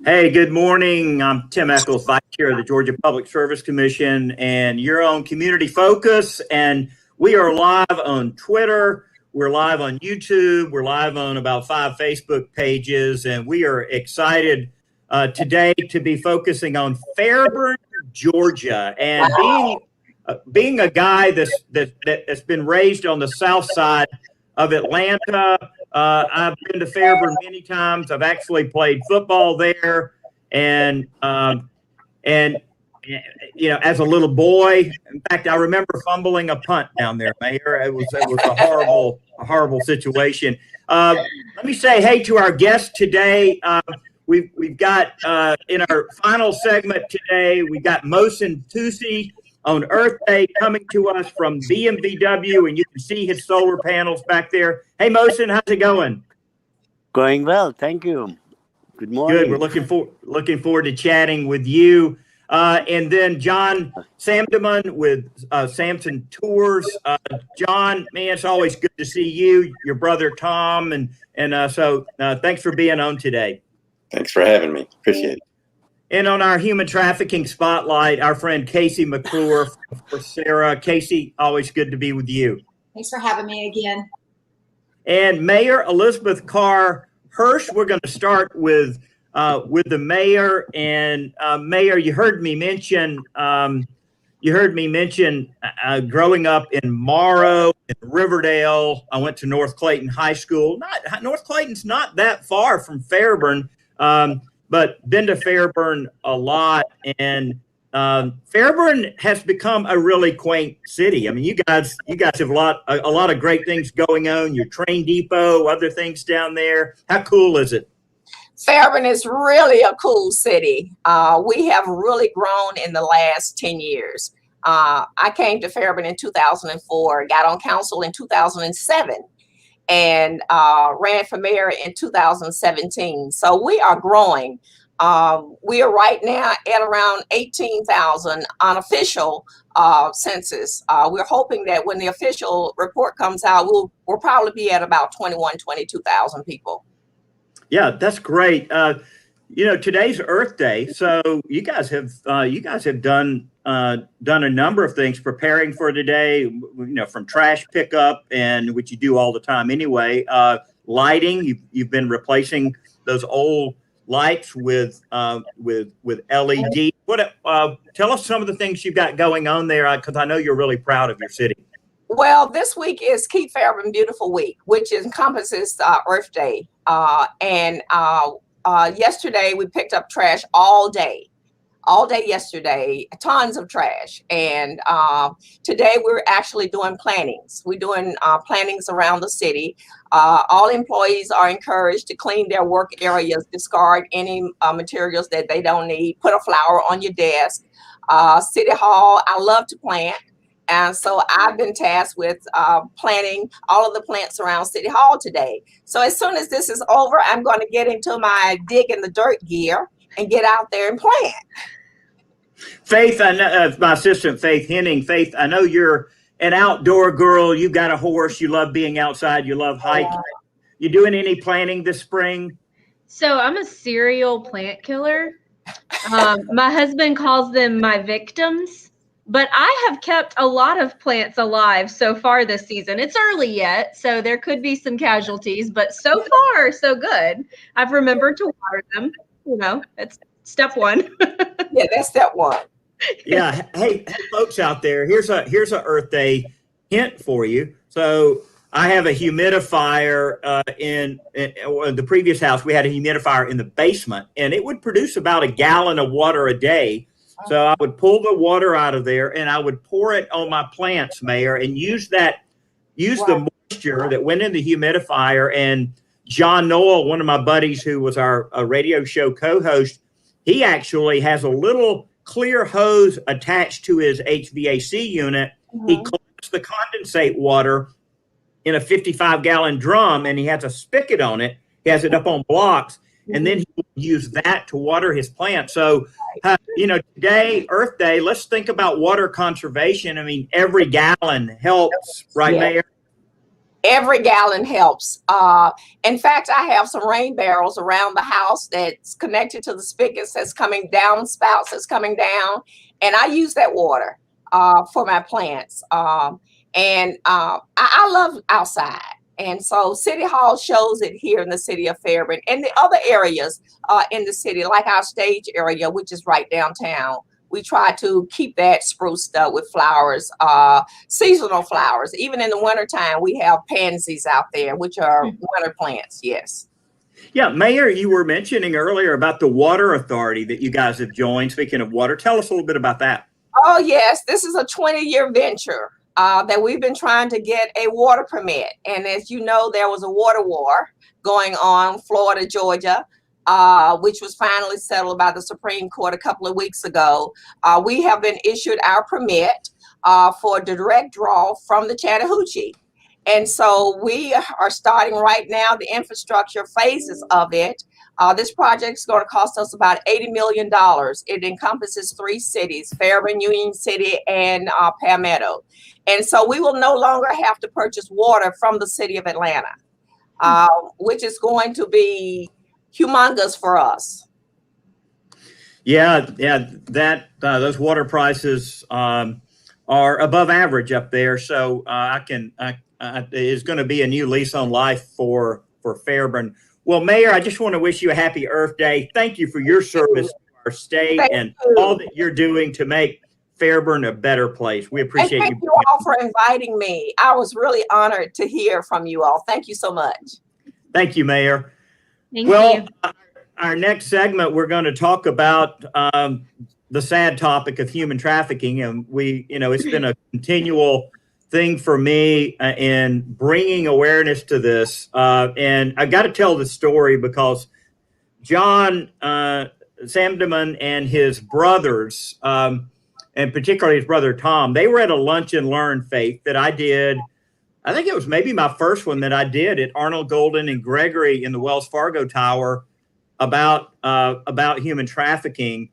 Hey, good morning. I'm Tim Eccles, Vice Chair of the Georgia Public Service Commission, and you're on Community Focus. And we are live on Twitter. We're live on YouTube. We're live on about 5 Facebook pages, and we are excited today to be focusing on Fairburn, Georgia, and being a guy that's been raised on the south side of Atlanta. I've been to Fairburn many times. I've actually played football there, and you know, as a little boy. In fact, I remember fumbling a punt down there, Mayor. It was a horrible situation. Let me say hey to our guest today. We've got in our final segment today, we got Mohsen Tusi on Earth Day coming to us from BMVW, and you can see his solar panels back there. Hey, Mohsen, how's it going? Going well, thank you. Good morning. Good. We're looking forward to chatting with you. And then John Samdeman with Samson Tours. John, man, it's always good to see you, your brother Tom, and so thanks for being on today. Thanks for having me. Appreciate it. And on our human trafficking spotlight, our friend Casey McClure for Sarah. Casey, always good to be with you. Thanks for having me again. And Mayor Elizabeth Carr Hirsch. We're going to start with the mayor. And Mayor, you heard me mention growing up in Morrow, in Riverdale. I went to North Clayton High School. North Clayton's not that far from Fairburn. But been to Fairburn a lot, and Fairburn has become a really quaint city. I mean, you guys have a lot of great things going on. Your train depot, other things down there. How cool is it? Fairburn is really a cool city. We have really grown in the last 10 years. I came to Fairburn in 2004, got on council in 2007. And ran for mayor in 2017. So we are growing. We are right now at around 18,000 unofficial census. We're hoping that when the official report comes out, we'll probably be at about 22,000 people. Yeah, that's great. You know, today's Earth Day, so you guys have done a number of things preparing for today. You know, from trash pickup, and which you do all the time anyway. Lighting, you've been replacing those old lights with LED. Tell us some of the things you've got going on there, because I know you're really proud of your city. Well, this week is Keep Fairburn Beautiful Week, which encompasses Earth Day, and yesterday we picked up trash all day yesterday, tons of trash. And today we're actually doing plantings. We're doing plantings around the city. All employees are encouraged to clean their work areas, discard any materials that they don't need, put a flower on your desk. City Hall, I love to plant. And so I've been tasked with planting all of the plants around City Hall today. So as soon as this is over, I'm going to get into my dig in the dirt gear and get out there and plant. Faith, I know, my assistant Faith Henning. Faith, I know you're an outdoor girl. You got a horse. You love being outside. You love hiking. You doing any planting this spring? So I'm a serial plant killer. My husband calls them my victims, but I have kept a lot of plants alive so far this season. It's early yet, so there could be some casualties, but so far, so good. I've remembered to water them. You know, it's step one. Yeah, that's step one. Yeah. Hey, folks out there, here's a Earth Day hint for you. So I have a humidifier in the previous house. We had a humidifier in the basement, and it would produce about a gallon of water a day. So I would pull the water out of there, and I would pour it on my plants, Mayor, and use the moisture that went in the humidifier. And John Noel, one of my buddies who was our radio show co-host, he actually has a little clear hose attached to his HVAC unit. Mm-hmm. He collects the condensate water in a 55-gallon drum, and he has a spigot on it. He has it up on blocks, and then he will use that to water his plants. So, you know, today, Earth Day, let's think about water conservation. I mean, every gallon helps, right, Mayor? Every gallon helps. In fact, I have some rain barrels around the house that's connected to the spigots that's coming down, spouts that's coming down, and I use that water for my plants. I love outside. And so City Hall shows it here in the city of Fairburn and the other areas in the city, like our stage area, which is right downtown. We try to keep that spruced up with flowers, seasonal flowers. Even in the wintertime, we have pansies out there, which are winter plants. Yes. Yeah, Mayor, you were mentioning earlier about the water authority that you guys have joined. Speaking of water, tell us a little bit about that. Oh, yes. This is a 20-year venture that we've been trying to get a water permit. And as you know, there was a water war going on, Florida, Georgia, which was finally settled by the Supreme Court a couple of weeks ago. We have been issued our permit for a direct draw from the Chattahoochee. And so we are starting right now the infrastructure phases of it. This project is going to cost us about $80 million. It encompasses 3 cities, Fairburn, Union City, and Palmetto. And so we will no longer have to purchase water from the city of Atlanta, which is going to be humongous for us. Yeah, that those water prices are above average up there. So it's going to be a new lease on life for Fairburn. Well, Mayor, I just want to wish you a happy Earth Day. Thank you for your service to our state and all that you're doing to make Fairburn a better place. We appreciate you. Thank you all for inviting me. I was really honored to hear from you all. Thank you so much. Thank you, Mayor. Thank you. Our next segment, we're going to talk about the sad topic of human trafficking. And it's been a continual thing for me in bringing awareness to this. And I got to tell the story because John Samdeman and his brothers, and particularly his brother Tom, they were at a lunch and learn, Faith, that I did. I think it was maybe my first one that I did at Arnold Golden and Gregory in the Wells Fargo Tower about human trafficking.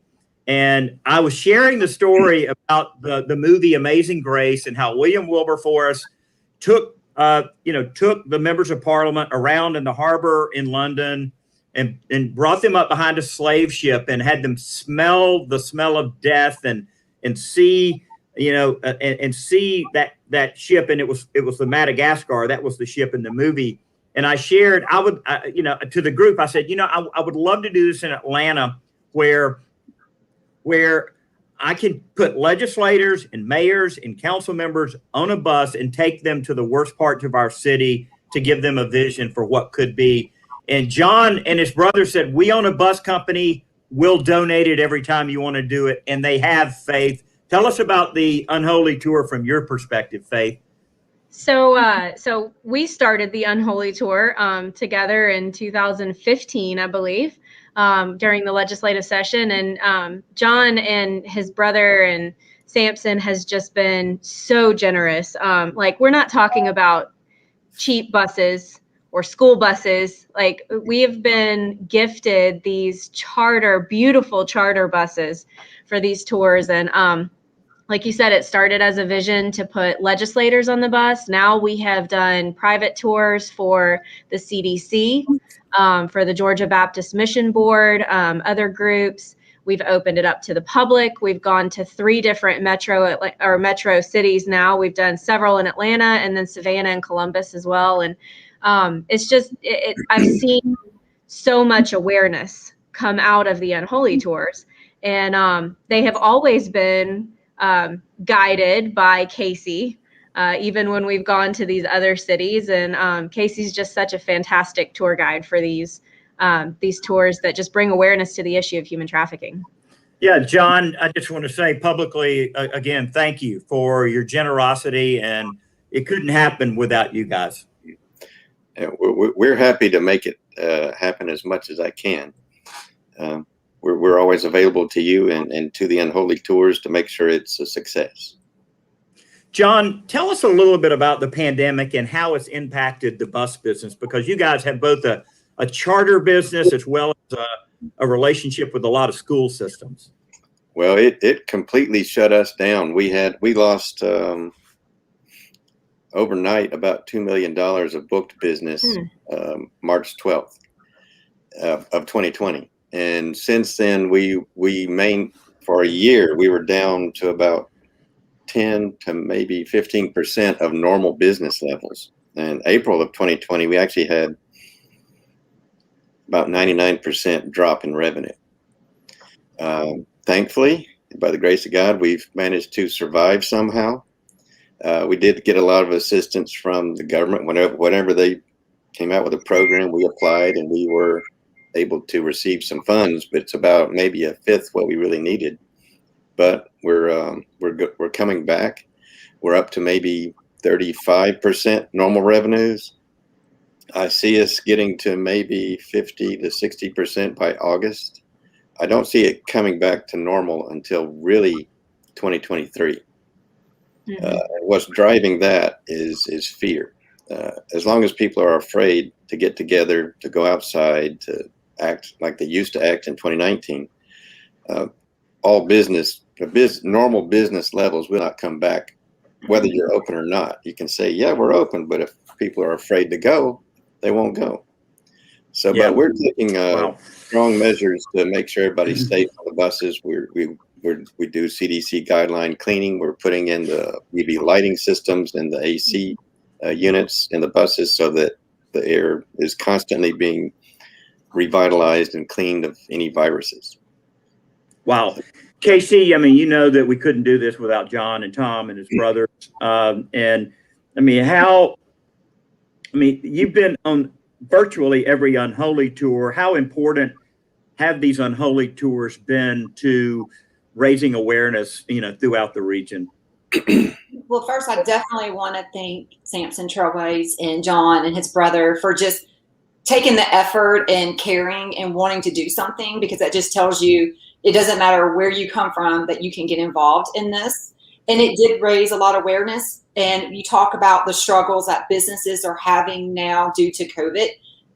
And I was sharing the story about the movie Amazing Grace and how William Wilberforce took the members of Parliament around in the harbor in London and brought them up behind a slave ship and had them smell the smell of death and see and see that ship. And it was the Madagascar. That was the ship in the movie. And I shared, to the group, I said, I would love to do this in Atlanta where I can put legislators and mayors and council members on a bus and take them to the worst parts of our city to give them a vision for what could be. And John and his brother said, we own a bus company. We'll donate it every time you want to do it. And they have, Faith. Tell us about the Unholy Tour from your perspective, Faith. So we started the Unholy Tour together in 2015, I believe, during the legislative session. And John and his brother and Samson has just been so generous. We're not talking about cheap buses or school buses. Like, we have been gifted these beautiful charter buses for these tours. And like you said, it started as a vision to put legislators on the bus. Now we have done private tours for the CDC, for the Georgia Baptist Mission Board, other groups. We've opened it up to the public. We've gone to 3 different metro cities now. We've done several in Atlanta and then Savannah and Columbus as well. And it's just, I've seen so much awareness come out of the Unholy Tours. And they have always been guided by Casey, even when we've gone to these other cities. And Casey's just such a fantastic tour guide for these tours that just bring awareness to the issue of human trafficking. Yeah, John, I just want to say publicly, again, thank you for your generosity, and it couldn't happen without you guys. Yeah, we're happy to make it happen as much as I can. We're always available to you and to the Unholy Tours to make sure it's a success. John, tell us a little bit about the pandemic and how it's impacted the bus business, because you guys have both a charter business as well as a relationship with a lot of school systems. Well, it completely shut us down. We lost overnight about $2 million of booked business March 12th of 2020. And since then, for a year, we were down to about 10 to maybe 15% of normal business levels. And April of 2020, we actually had about 99% drop in revenue. Thankfully, by the grace of God, we've managed to survive somehow. We did get a lot of assistance from the government. Whenever they came out with a program, we applied and we were able to receive some funds, but it's about maybe a fifth what we really needed. But we're coming back. We're up to maybe 35% normal revenues. I see us getting to maybe 50 to 60% by August. I don't see it coming back to normal until really 2023. What's driving that is fear. As long as people are afraid to get together, to go outside, to act like they used to act in 2019, all normal business levels will not come back, whether you're open or not. You can say, yeah, we're open, but if people are afraid to go, they won't go. So, Yeah. but we're taking strong measures to make sure everybody's safe on the buses. We do CDC guideline cleaning. We're putting in the UV lighting systems and the AC units in the buses so that the air is constantly being revitalized and cleaned of any viruses. Wow. Casey, I mean, you know that we couldn't do this without John and Tom and his brothers. And I mean, you've been on virtually every Unholy tour. How important have these Unholy tours been to raising awareness, throughout the region? Well, first, I definitely want to thank Samson Trailways and John and his brother for just taking the effort and caring and wanting to do something, because that just tells you it doesn't matter where you come from, that you can get involved in this. And it did raise a lot of awareness. And you talk about the struggles that businesses are having now due to COVID.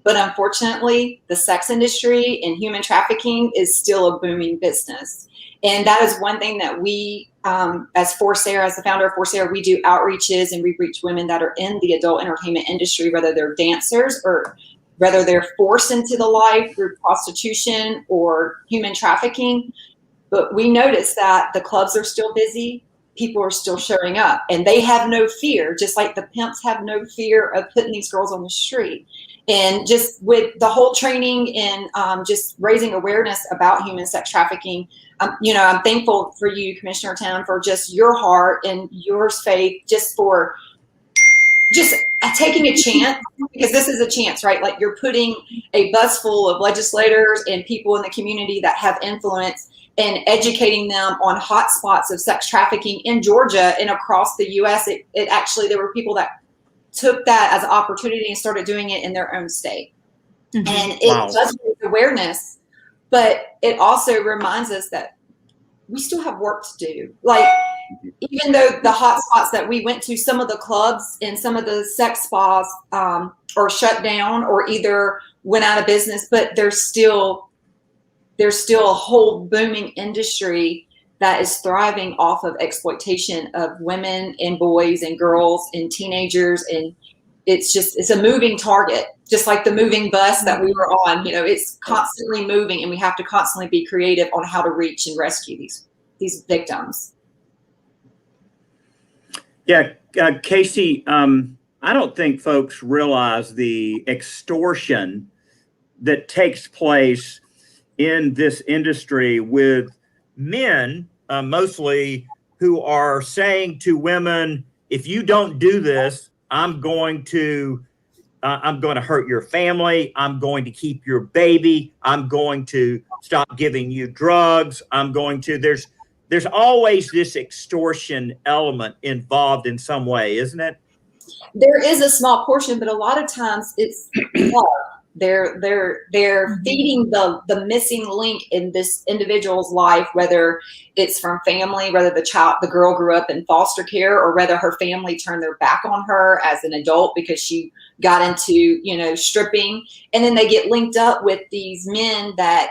But unfortunately, the sex industry and human trafficking is still a booming business. And that is one thing that we, as Forsair, as the founder of Forsair, we do outreaches and we reach women that are in the adult entertainment industry, whether they're dancers or whether they're forced into the life through prostitution or human trafficking. But we notice that the clubs are still busy. People are still showing up and they have no fear, just like the pimps have no fear of putting these girls on the street. And just with the whole training and just raising awareness about human sex trafficking, I'm thankful for you, Commissioner Tim, for just your heart and your faith, just for just taking a chance, because this is a chance, right? Like, you're putting a bus full of legislators and people in the community that have influence and educating them on hot spots of sex trafficking in Georgia and across the U.S. It actually, there were people that took that as an opportunity and started doing it in their own state. Mm-hmm. And it does raise awareness, but it also reminds us that we still have work to do. Like, even though the hot spots that we went to, some of the clubs and some of the sex spas are shut down or either went out of business, but there's still a whole booming industry that is thriving off of exploitation of women and boys and girls and teenagers. And it's a moving target, just like the moving bus that we were on. It's constantly moving, and we have to constantly be creative on how to reach and rescue these victims. Yeah, Casey, I don't think folks realize the extortion that takes place in this industry with men, mostly, who are saying to women, if you don't do this, I'm going to hurt your family. I'm going to keep your baby. I'm going to stop giving you drugs. There's always this extortion element involved in some way, isn't it? There is a small portion, but a lot of times it's love. They're feeding the missing link in this individual's life, whether it's from family, whether the girl grew up in foster care, or whether her family turned their back on her as an adult because she got into, stripping. And then they get linked up with these men that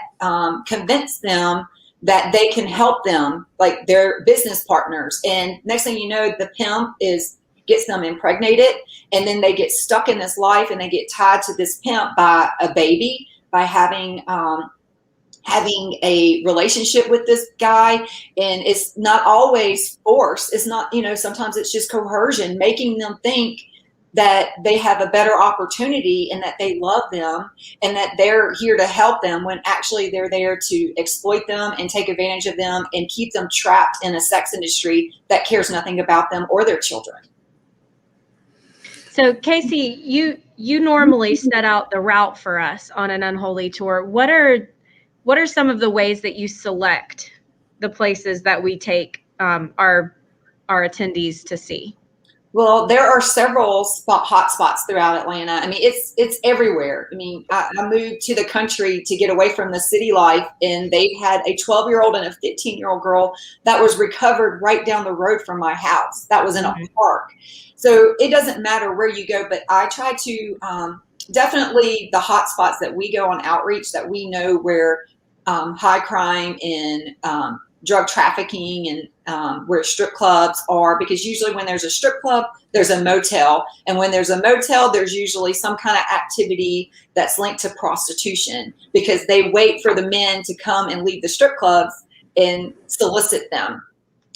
convince them that they can help them, like their business partners. And next thing you know, the pimp is gets them impregnated, and then they get stuck in this life and they get tied to this pimp by a baby, by having a relationship with this guy. And it's not always force. It's not, sometimes it's just coercion, making them think that they have a better opportunity and that they love them and that they're here to help them, when actually they're there to exploit them and take advantage of them and keep them trapped in a sex industry that cares nothing about them or their children. So Casey, you normally set out the route for us on an Unholy tour. What are some of the ways that you select the places that we take our attendees to see? Well, there are several hot spots throughout Atlanta. I mean, it's everywhere. I mean, I moved to the country to get away from the city life, and they had a 12-year-old and a 15-year-old girl that was recovered right down the road from my house. That was in a park. So it doesn't matter where you go, but I try to definitely the hot spots that we go on outreach, that we know where high crime and drug trafficking and where strip clubs are, because usually when there's a strip club, there's a motel. And when there's a motel, there's usually some kind of activity that's linked to prostitution, because they wait for the men to come and leave the strip clubs and solicit them.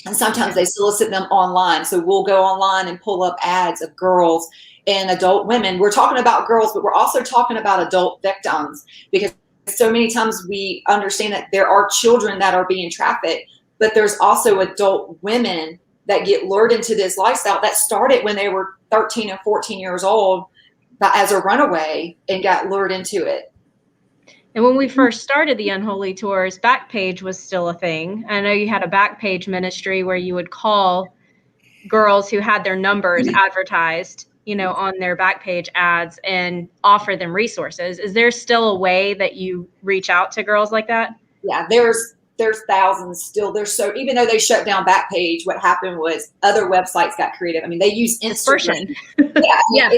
And sometimes they solicit them online. So we'll go online and pull up ads of girls and adult women. We're talking about girls, but we're also talking about adult victims, because so many times we understand that there are children that are being trafficked, but there's also adult women that get lured into this lifestyle that started when they were 13 and 14 years old as a runaway and got lured into it. And when we first started the Unholy Tours, Backpage was still a thing. I know you had a Backpage ministry where you would call girls who had their numbers advertised, on their Backpage ads and offer them resources. Is there still a way that you reach out to girls like that? Yeah, there's thousands still. Even though they shut down Backpage, what happened was other websites got creative. I mean, they use Instagram. Yeah.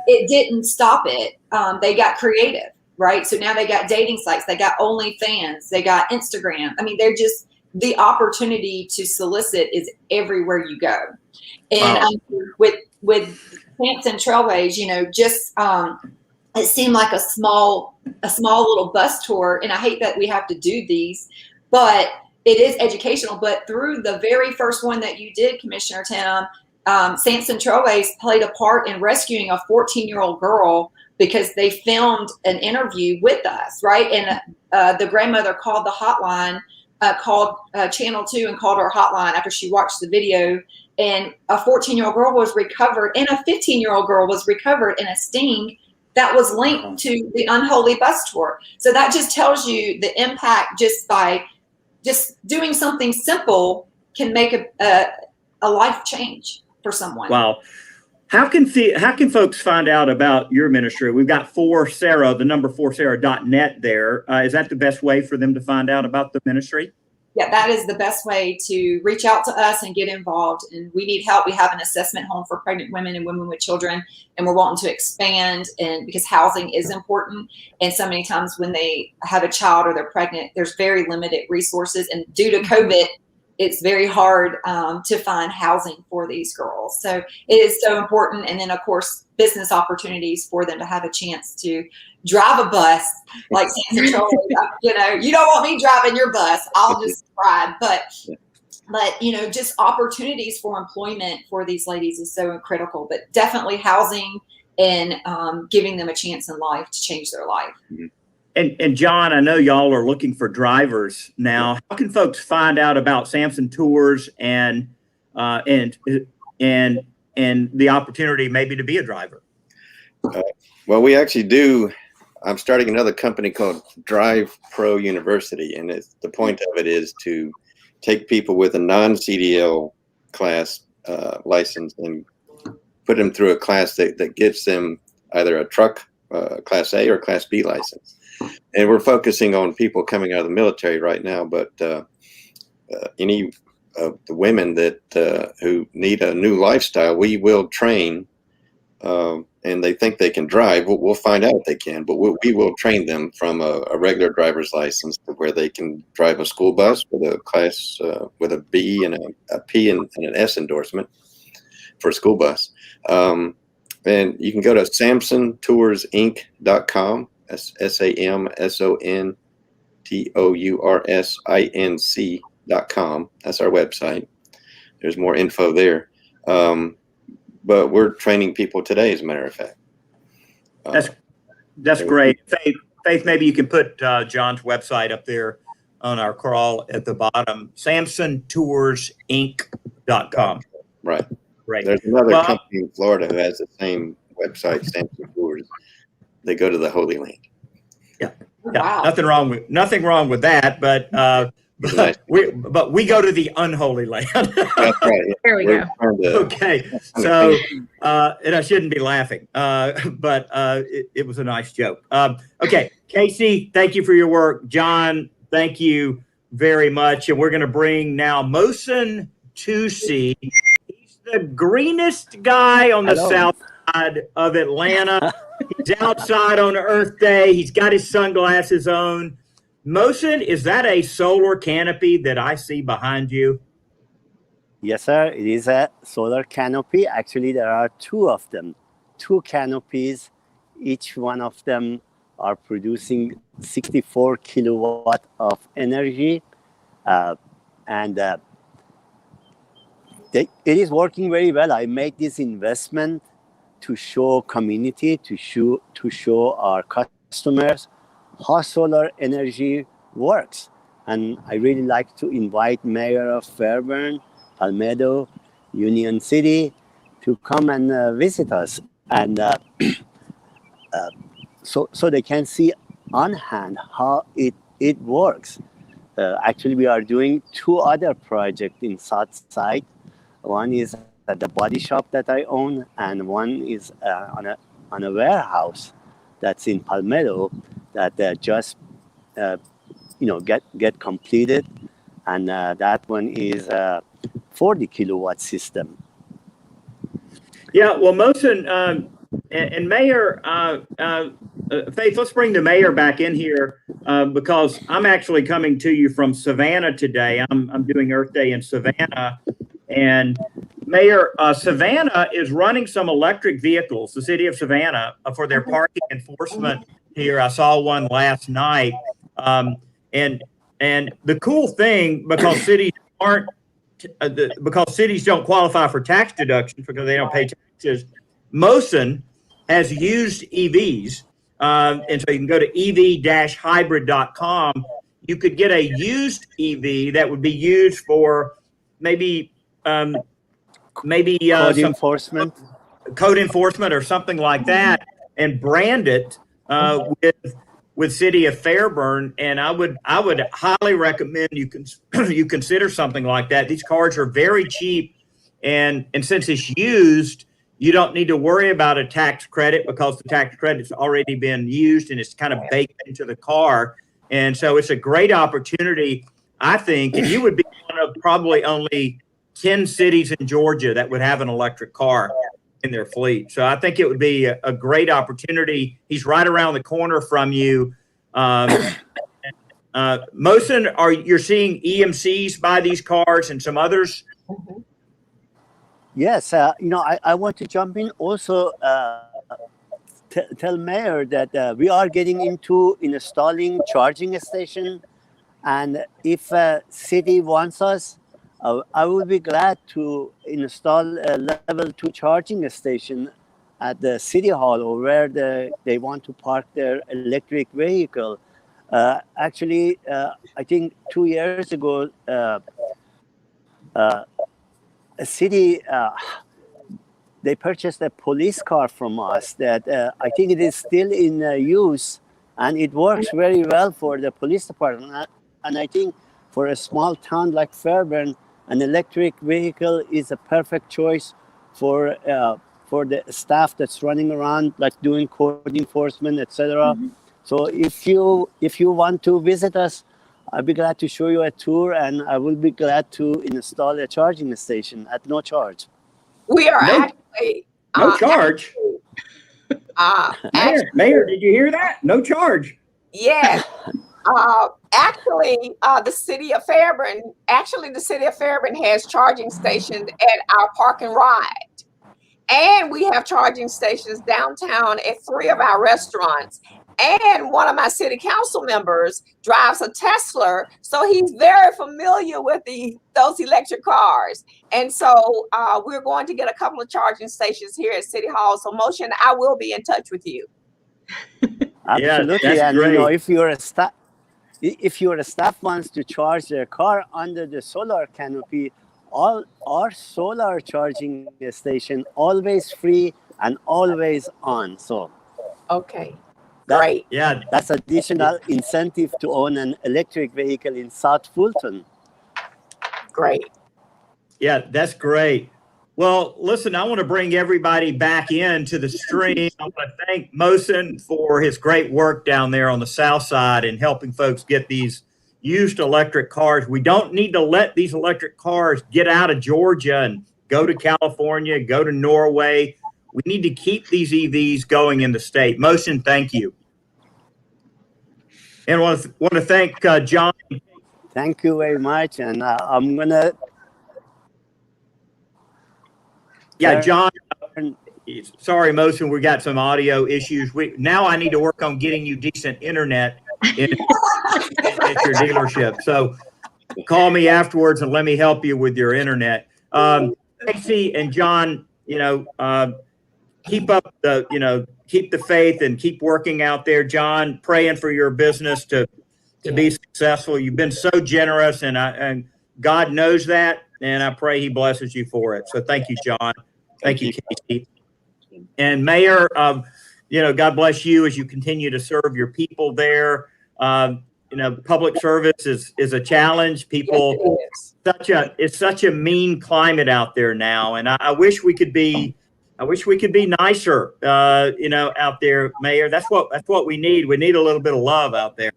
It didn't stop it. They got creative, right? So now they got dating sites, they got OnlyFans, they got Instagram. I mean, they're just, the opportunity to solicit is everywhere you go. And with Camps and Trailways, it seemed like a small little bus tour. And I hate that we have to do these, but it is educational. But through the very first one that you did, Commissioner Tim, Samson Trailways played a part in rescuing a 14-year-old girl, because they filmed an interview with us, right? And the grandmother called the hotline, called Channel 2 and called our hotline after she watched the video. And a 14-year-old girl was recovered, and a 15-year-old girl was recovered in a sting that was linked to the Unholy bus tour. So that just tells you the impact, just by just doing something simple can make a life change for someone. Wow. How can folks find out about your ministry? We've got 4Sarah, the number 4Sarah.net there. Is that the best way for them to find out about the ministry? Yeah, that is the best way to reach out to us and get involved. And we need help. We have an assessment home for pregnant women and women with children, and we're wanting to expand, and because housing is important. And so many times when they have a child or they're pregnant, there's very limited resources. And due to COVID, it's very hard to find housing for these girls. So it is so important. And then, of course, business opportunities for them to have a chance to drive a bus like Samson Trailways. You don't want me driving your bus. I'll just ride. But just opportunities for employment for these ladies is so critical. But definitely housing and giving them a chance in life to change their life. Mm-hmm. And John, I know y'all are looking for drivers now. How can folks find out about Samson Tours and the opportunity maybe to be a driver? Well, we actually do. I'm starting another company called Drive Pro University, and the point of it is to take people with a non-CDL class license and put them through a class that gives them either a truck Class A or Class B license. And we're focusing on people coming out of the military right now, but any of the women that who need a new lifestyle, we will train, and they think they can drive. We'll find out if they can, but we will train them from a regular driver's license to where they can drive a school bus with a class with a B and a P and an S endorsement. for a school bus. And you can go to samsontoursinc.com. That's SAMSONTOURSINC.com. That's our website. There's more info there. But we're training people today, as a matter of fact. That's great. Faith, maybe you can put John's website up there on our crawl at the bottom. SamsonToursInc.com. Right. Right. There's another company in Florida who has the same website, Samson Tours. They go to the Holy Land. Yeah. Wow. Nothing wrong with that, but we go to the unholy land. That's right. There we go. Okay, so and I shouldn't be laughing, but it was a nice joke. Okay, Casey, thank you for your work. John, thank you very much, and we're going to bring now Mosen Tusi. He's the greenest guy on the south side of Atlanta. He's outside on Earth Day. He's got his sunglasses on. Mosen, is that a solar canopy that I see behind you? Yes, sir. It is a solar canopy. Actually, there are two of them, two canopies. Each one of them are producing 64 kilowatt of energy. It is working very well. I made this investment to show community, to show our customers how solar energy works. And I really like to invite Mayor of Fairburn, Palmetto, Union City to come and visit us. And so they can see on hand how it works. Actually, we are doing two other projects in South Side. One is at the body shop that I own, and one is on a warehouse that's in Palmetto that just get completed, and that one is a 40 kilowatt system. Yeah, well, Mosen and Mayor Faith, let's bring the mayor back in here because I'm actually coming to you from Savannah today. I'm doing Earth Day in Savannah. And Mayor, Savannah is running some electric vehicles, the city of Savannah, for their parking enforcement here. I saw one last night. And the cool thing, because cities don't qualify for tax deductions because they don't pay taxes, Mosen has used EVs. And so you can go to ev-hybrid.com. You could get a used EV that would be used for maybe code enforcement or something like that, and brand it with City of Fairburn. And I would highly recommend you consider something like that. These cars are very cheap, and since it's used, you don't need to worry about a tax credit because the tax credit's already been used and it's kind of baked into the car. And so it's a great opportunity, I think, and you would be one of probably only 10 cities in Georgia that would have an electric car in their fleet. So I think it would be a great opportunity. He's right around the corner from you. Mosen, you're seeing EMCs buy these cars and some others? Yes, I want to jump in also, tell Mayor that we are getting into installing charging station. And if a city wants us, I would be glad to install a level 2 charging station at the city hall or where they want to park their electric vehicle. Actually, I think 2 years ago, a city, they purchased a police car from us that I think it is still in use, and it works very well for the police department. And I think for a small town like Fairburn, an electric vehicle is a perfect choice for the staff that's running around, like doing code enforcement, etc. So if you want to visit us, I'll be glad to show you a tour, and I will be glad to install a charging station at no charge. We are no charge. Actually, Mayor, did you hear that? No charge. Yeah. Actually, the city of Fairburn has charging stations at our park and ride. And we have charging stations downtown at 3 of our restaurants. And one of my city council members drives a Tesla, so he's very familiar with those electric cars. And so we're going to get a couple of charging stations here at City Hall. So Motion, I will be in touch with you. Absolutely. that's And great. if your staff wants to charge their car under the solar canopy, all our solar charging station always free and always on. So Okay, that- great. Yeah, that's additional incentive to own an electric vehicle in South Fulton. Great. yeah, that's great. Well, listen, I want to bring everybody back into the stream. I want to thank Mosen for his great work down there on the south side and helping folks get these used electric cars. We don't need to let these electric cars get out of Georgia and go to California, go to Norway. We need to keep these EVs going in the state. Mosen, thank you. And I want to thank John. Thank you very much. And I'm going to... Yeah, John. Sorry, Mosen, we got some audio issues. Now I need to work on getting you decent internet at your dealership. So call me afterwards and let me help you with your internet. Casey and John, keep up keep the faith and keep working out there. John, praying for your business to be successful. You've been so generous, and God knows that, and I pray He blesses you for it. So thank you, John. Thank you, Casey. And Mayor, God bless you as you continue to serve your people there. Public service is a challenge. People, it's such a mean climate out there now, and I wish we could be nicer. Out there, Mayor. That's what we need. We need a little bit of love out there.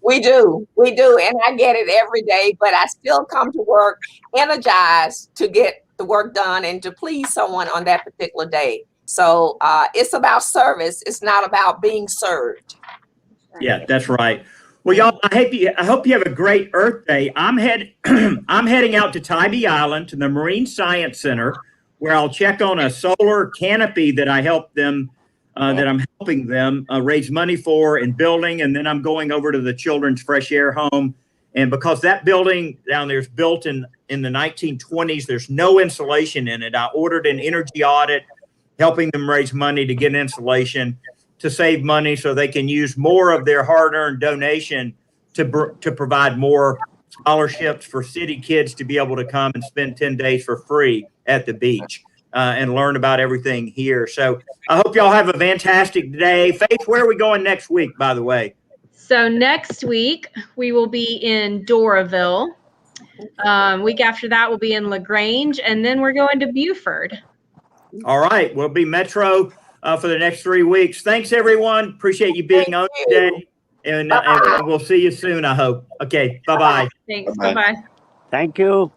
We do, and I get it every day. But I still come to work energized to get the work done and to please someone on that particular day. So it's about service. It's not about being served. Yeah, that's right. Well, y'all, I hope you have a great Earth Day. I'm heading out to Tybee Island to the Marine Science Center, where I'll check on a solar canopy that I helped them, that I'm helping them raise money for and building. And then I'm going over to the Children's Fresh Air Home. And because that building down there is built in the 1920s, there's no insulation in it. I ordered an energy audit, helping them raise money to get insulation to save money so they can use more of their hard-earned donation to provide more scholarships for city kids to be able to come and spend 10 days for free at the beach and learn about everything here. So I hope y'all have a fantastic day. Faith, where are we going next week, by the way? So next week, we will be in Doraville. Week after that, we'll be in LaGrange, and then we're going to Buford. All right. We'll be Metro for the next 3 weeks. Thanks, everyone. Appreciate you being on today. And we'll see you soon, I hope. Okay. Bye-bye. Thanks. Bye-bye. Bye-bye. Thank you.